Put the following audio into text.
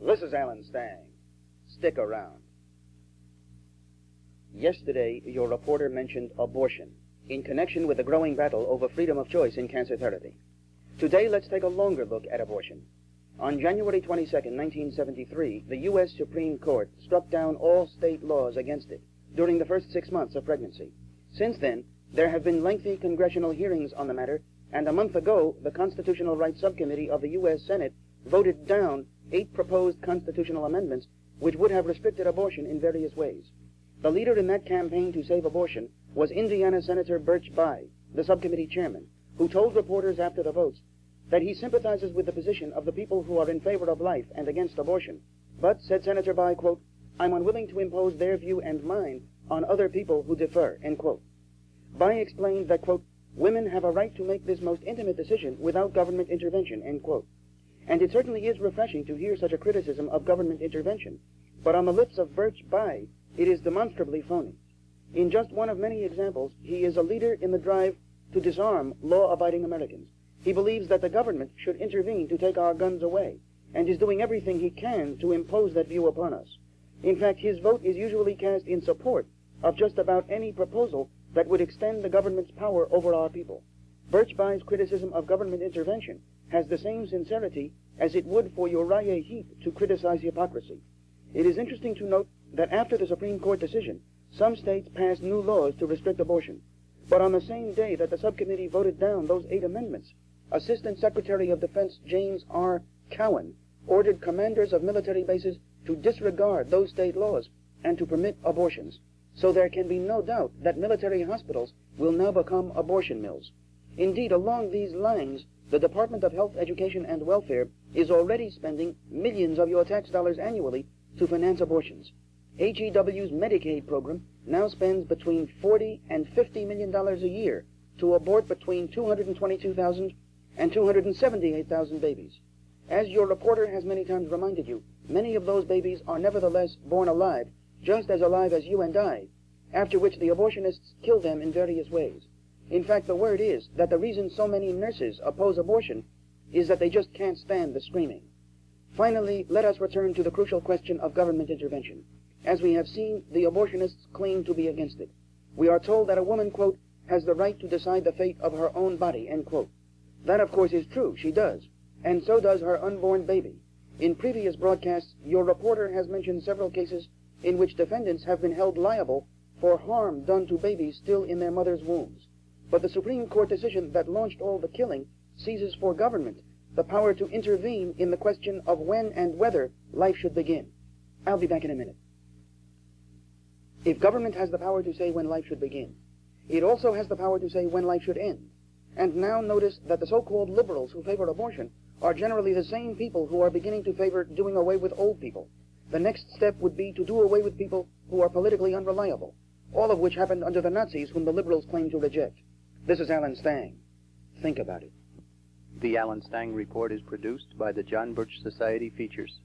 This is Alan Stang. Stick around. Yesterday, your reporter mentioned abortion in connection with the growing battle over freedom of choice in cancer therapy. Today, let's take a longer look at abortion. On January 22, 1973, the U.S. Supreme Court struck down all state laws against it during the first 6 months of pregnancy. Since then, there have been lengthy congressional hearings on the matter, and a month ago, the Constitutional Rights Subcommittee of the U.S. Senate voted down 8 proposed constitutional amendments which would have restricted abortion in various ways. The leader in that campaign to save abortion was Indiana Senator Birch Bayh, the subcommittee chairman, who told reporters after the votes that he sympathizes with the position of the people who are in favor of life and against abortion. But, said Senator Bayh, quote, "I'm unwilling to impose their view and mine on other people who differ," end quote. Bayh explained that, quote, "Women have a right to make this most intimate decision without government intervention," end quote. And it certainly is refreshing to hear such a criticism of government intervention, but on the lips of Birch Bayh, it is demonstrably phony. In just one of many examples, he is a leader in the drive to disarm law-abiding Americans. He believes that the government should intervene to take our guns away, and is doing everything he can to impose that view upon us. In fact, his vote is usually cast in support of just about any proposal that would extend the government's power over our people. Birch Bayh's criticism of government intervention has the same sincerity as it would for Uriah Heep to criticize hypocrisy. It is interesting to note that after the Supreme Court decision, some states passed new laws to restrict abortion. But on the same day that the subcommittee voted down those 8 amendments, Assistant Secretary of Defense James R. Cowan ordered commanders of military bases to disregard those state laws and to permit abortions. So there can be no doubt that military hospitals will now become abortion mills. Indeed, along these lines, the Department of Health, Education, and Welfare is already spending millions of your tax dollars annually to finance abortions. HEW's Medicaid program now spends between $40 and $50 million a year to abort between 222,000 and 278,000 babies. As your reporter has many times reminded you, many of those babies are nevertheless born alive, just as alive as you and I, after which the abortionists kill them in various ways. In fact, the word is that the reason so many nurses oppose abortion is that they just can't stand the screaming. Finally, let us return to the crucial question of government intervention. As we have seen, the abortionists claim to be against it. We are told that a woman, quote, has the right to decide the fate of her own body, end quote. That, of course, is true. She does. And so does her unborn baby. In previous broadcasts, your reporter has mentioned several cases in which defendants have been held liable for harm done to babies still in their mother's wombs. But the Supreme Court decision that launched all the killing seizes for government the power to intervene in the question of when and whether life should begin. I'll be back in a minute. If government has the power to say when life should begin, it also has the power to say when life should end. And now notice that the so-called liberals who favor abortion are generally the same people who are beginning to favor doing away with old people. The next step would be to do away with people who are politically unreliable, all of which happened under the Nazis whom the liberals claim to reject. This is Alan Stang. Think about it. The Alan Stang Report is produced by the John Birch Society Features.